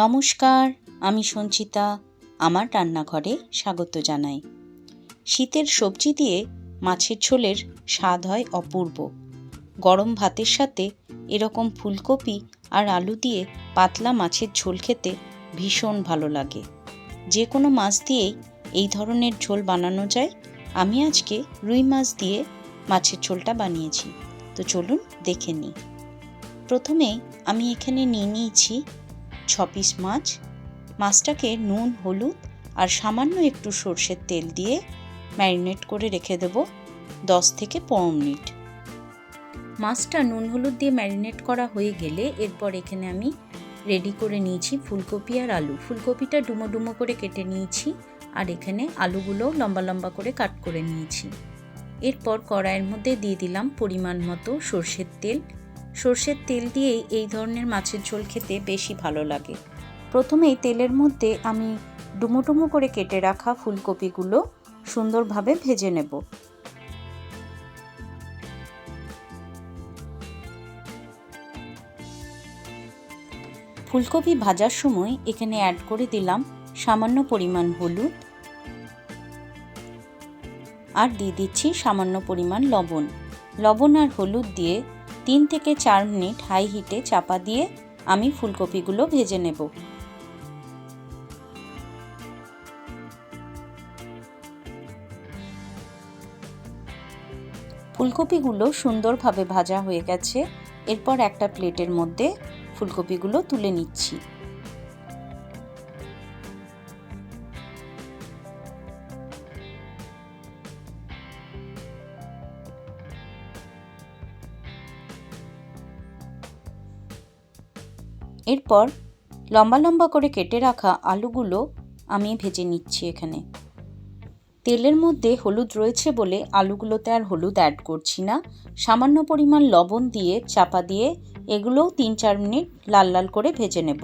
নমস্কার, আমি সঞ্চিতা। আমার রান্নাঘরে স্বাগত জানাই। শীতের সবজি দিয়ে মাছের ঝোলের স্বাদ হয় অপূর্ব। গরম ভাতের সাথে এরকম ফুলকপি আর আলু দিয়ে পাতলা মাছের ঝোল খেতে ভীষণ ভালো লাগে। যে কোনো মাছ দিয়েই এই ধরনের ঝোল বানানো যায়। আমি আজকে রুই মাছ দিয়ে মাছের ঝোলটা বানিয়েছি, তো চলুন দেখে নিই। প্রথমে আমি এখানে নিয়ে নিয়েছি 6 পিস মাছ। মাছটাকে নুন, হলুদ আর সামান্য একটু সর্ষের তেল দিয়ে ম্যারিনেট করে রেখে দেব 10 থেকে 15 মিনিট। মাছটা নুন হলুদ দিয়ে ম্যারিনেট করা হয়ে গেলে এরপর এখানে আমি রেডি করে নিয়েছি ফুলকপি আর আলু। ফুলকপিটা ডুমো ডুমো করে কেটে নিয়েছি আর এখানে আলুগুলো লম্বা লম্বা করে কাট করে নিয়েছি। এরপর কড়াইয়ের মধ্যে দিয়ে দিলাম পরিমাণ মতো সর্ষের তেল। সর্ষের তেল দিয়েই এই ধরনের মাছের ঝোল খেতে বেশি ভালো লাগে। প্রথমেই তেলের মধ্যে আমি ডুমো ডুমো করে কেটে রাখা ফুলকপিগুলো সুন্দরভাবে ভেজে নেব। ফুলকপি ভাজার সময় এখানে অ্যাড করে দিলাম সামান্য পরিমাণ হলুদ আর দিয়ে দিচ্ছি সামান্য পরিমাণ লবণ। লবণ আর হলুদ দিয়ে 3 থেকে 4 মিনিট হাই হিটে চাপা দিয়ে আমি ফুলকপিগুলো ভেজে নেব। ফুলকপিগুলো সুন্দরভাবে ভাজা হয়ে গেছে। এরপর একটা প্লেটের মধ্যে ফুলকপিগুলো তুলে নিচ্ছি। এরপর লম্বা লম্বা করে কেটে রাখা আলুগুলো আমি ভেজে নিচ্ছি। এখানে তেলের মধ্যে হলুদ রয়েছে বলে আলুগুলোতে আর হলুদ অ্যাড করছি না। সামান্য পরিমাণ লবণ দিয়ে চাপা দিয়ে এগুলোও 3-4 মিনিট লাল লাল করে ভেজে নেব।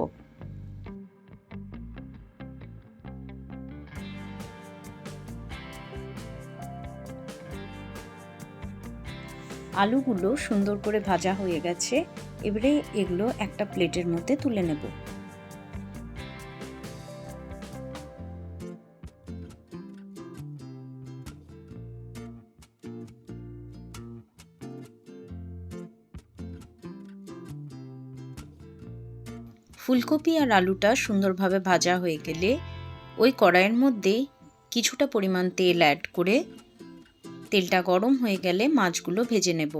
আলুগুলো সুন্দর করে ভাজা হয়ে গেছে। এবারে এগুলো একটা প্লেটের মধ্যে তুলে নেব। ফুলকপি আর আলুটা সুন্দরভাবে ভাজা হয়ে গেলে ওই কড়াইয়ের মধ্যেই কিছুটা পরিমাণ তেল অ্যাড করে তেলটা গরম হয়ে গেলে মাছগুলো ভেজে নেব।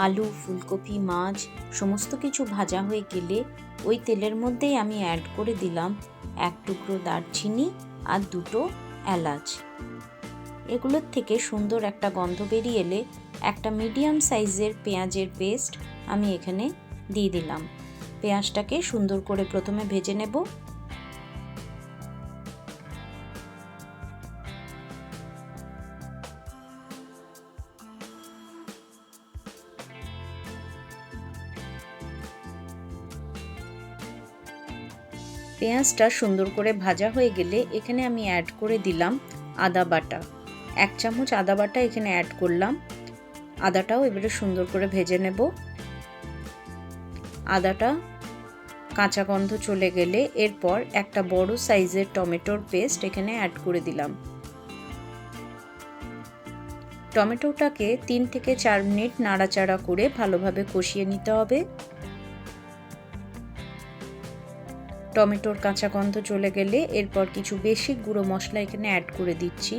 আলু, ফুলকপি, মাছ সমস্ত কিছু ভাজা হয়ে গেলে ওই তেলের মধ্যেই আমি অ্যাড করে দিলাম 1 টুকরো দারচিনি আর 2টো এলাচ। এগুলোর থেকে সুন্দর একটা গন্ধ বেরিয়ে এলে একটা মিডিয়াম সাইজের পেঁয়াজের পেস্ট আমি এখানে দিয়ে দিলাম। পেঁয়াজটাকে সুন্দর করে প্রথমে ভেজে নেব। পেঁয়াজটা সুন্দর করে ভাজা হয়ে গেলে এখানে আমি অ্যাড করে দিলাম আদা বাটা। 1 চামচ আদা বাটা এখানে অ্যাড করলাম। আদাটাও এবারে সুন্দর করে ভেজে নেব। আদাটা কাঁচা গন্ধ চলে গেলে এরপর একটা বড় সাইজের টমেটোর পেস্ট এখানে অ্যাড করে দিলাম। টমেটোটাকে 3 থেকে 4 মিনিট নাড়াচাড়া করে ভালোভাবে কষিয়ে নিতে হবে। টমেটোর কাঁচা গন্ধ চলে গেলে এরপর কিছু বেসিক গুঁড়ো মশলা এখানে অ্যাড করে দিচ্ছি।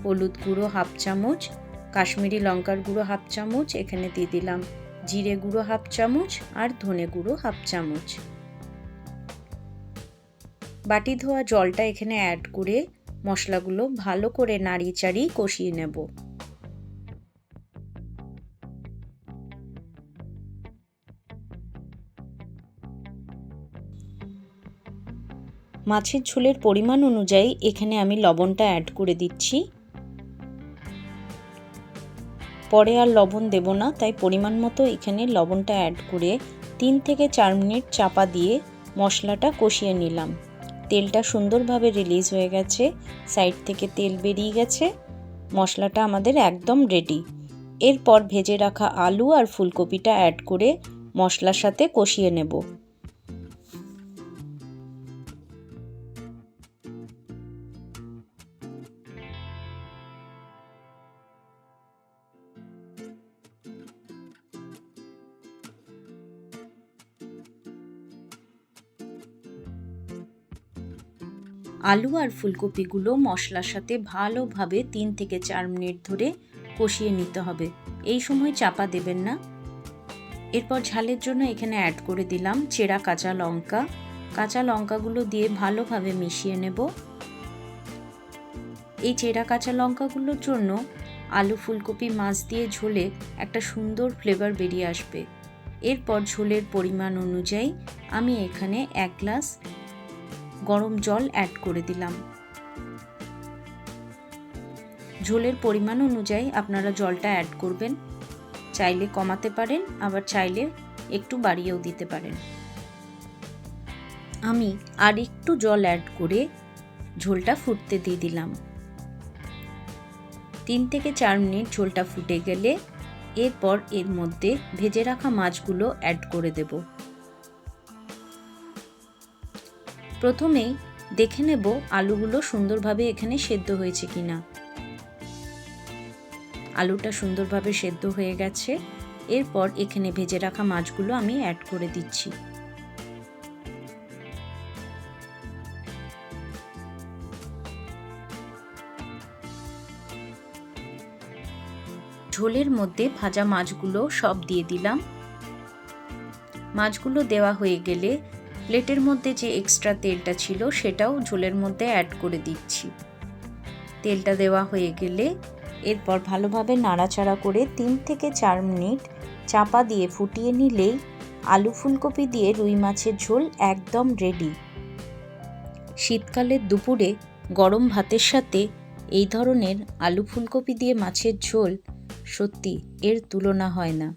হলুদ গুঁড়ো 1/2 চামচ, কাশ্মীরি লঙ্কার গুঁড়ো 1/2 চামচ, এখানে দিয়ে দিলাম জিরে গুঁড়ো 1/2 চামচ আর ধনে গুঁড়ো 1/2 চামচ। বাটি ধোয়া জলটা এখানে অ্যাড করে মশলাগুলো ভালো করে নাড়িয়ে চাড়িয়ে কষিয়ে নেব। মাছের ঝোলের পরিমাণ অনুযায়ী এখানে আমি লবণটা অ্যাড করে দিচ্ছি। পরে আর লবণ দেব না, তাই পরিমাণ মতো এখানে লবণটা অ্যাড করে 3 থেকে 4 মিনিট চাপা দিয়ে মশলাটা কষিয়ে নিলাম। তেলটা সুন্দরভাবে রিলিজ হয়ে গেছে, সাইড থেকে তেল বেরিয়ে গেছে। মশলাটা আমাদের একদম রেডি। এরপর ভেজে রাখা আলু আর ফুলকপিটা অ্যাড করে মশলার সাথে কষিয়ে নেব। আলু আর ফুলকপিগুলো মশলার সাথে ভালোভাবে 3 থেকে 4 মিনিট ধরে কষিয়ে নিতে হবে। এই সময় চাপা দেবেন না। এরপর ঝালের জন্য এখানে অ্যাড করে দিলাম চেরা কাঁচা লঙ্কা। কাঁচা লঙ্কাগুলো দিয়ে ভালোভাবে মিশিয়ে নেব। এই চেরা কাঁচা লঙ্কাগুলোর জন্য আলু ফুলকপি মাছ দিয়ে ঝোলে একটা সুন্দর ফ্লেভার বেরিয়ে আসবে। এরপর ঝোলের পরিমাণ অনুযায়ী আমি এখানে 1 গ্লাস গরম জল অ্যাড করে দিলাম। ঝোলের পরিমাণ অনুযায়ী আপনারা জলটা অ্যাড করবেন। চাইলে কমাতে পারেন, আবার চাইলে একটু বাড়িয়েও দিতে পারেন। আমি আর একটু জল অ্যাড করে ঝোলটা ফুটতে দিয়ে দিলাম। 3 থেকে 4 মিনিট ঝোলটা ফুটে গেলে এরপর এর মধ্যে ভেজে রাখা মাছগুলো অ্যাড করে দেব। প্রথমেই দেখে নেব আলুগুলো সুন্দরভাবে এখানে সেদ্ধ হয়েছে কিনা। আলুটা সুন্দরভাবে সেদ্ধ হয়ে গেছে। এরপর এখানে ভেজে রাখা মাছগুলো আমি অ্যাড করে দিচ্ছি। ঝোলের মধ্যে ভাজা মাছগুলো সব দিয়ে দিলাম। মাছগুলো দেওয়া হয়ে গেলে প্লেটের মধ্যে যে এক্সট্রা তেলটা ছিল সেটাও ঝোলের মধ্যে অ্যাড করে দিচ্ছি। তেলটা দেওয়া হয়ে গেলে এরপর ভালোভাবে নাড়াচাড়া করে 3 থেকে 4 মিনিট চাপা দিয়ে ফুটিয়ে নিলেই আলু ফুলকপি দিয়ে রুই মাছের ঝোল একদম রেডি। শীতকালের দুপুরে গরম ভাতের সাথে এই ধরনের আলু ফুলকপি দিয়ে মাছের ঝোল সত্যি এর তুলনা হয় না।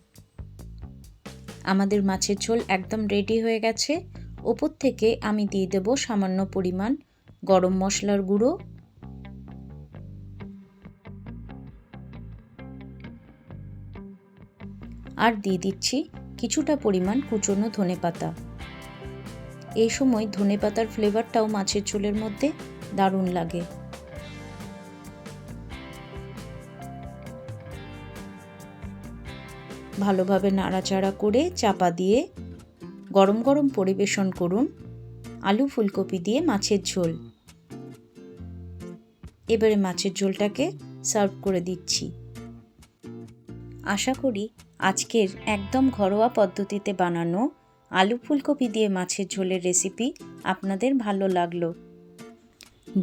আমাদের মাছের ঝোল একদম রেডি হয়ে গেছে। ওপর থেকে আমি দিয়ে দেব সামান্য পরিমাণ গরম মশলার গুঁড়ো, আর দিয়ে দিচ্ছি কিছুটা পরিমাণ কুচনো ধনেপাতা। এই সময় ধনেপাতার ফ্লেভারটাও মাছের ঝোলের মধ্যে দারুণ লাগে। ভালোভাবে নাড়াচাড়া করে চাপা দিয়ে গরম গরম পরিবেশন করুন আলু ফুলকপি দিয়ে মাছের ঝোল। এবারে মাছের ঝোলটাকে সার্ভ করে দিচ্ছি। আশা করি আজকের একদম ঘরোয়া পদ্ধতিতে বানানো আলু ফুলকপি দিয়ে মাছের ঝোলের রেসিপি আপনাদের ভালো লাগলো।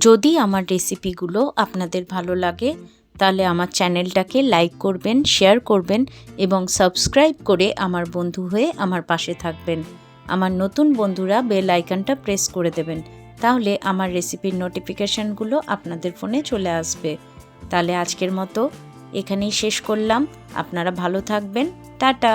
যদি আমার রেসিপিগুলো আপনাদের ভালো লাগে তাহলে আমার চ্যানেলটাকে লাইক করবেন, শেয়ার করবেন এবং সাবস্ক্রাইব করে আমার বন্ধু হয়ে আমার পাশে থাকবেন। আমার নতুন বন্ধুরা বেল আইকনটা প্রেস করে দেবেন, তাহলে আমার রেসিপির নোটিফিকেশানগুলো আপনাদের ফোনে চলে আসবে। তাহলে আজকের মতো এখানেই শেষ করলাম। আপনারা ভালো থাকবেন। টাটা।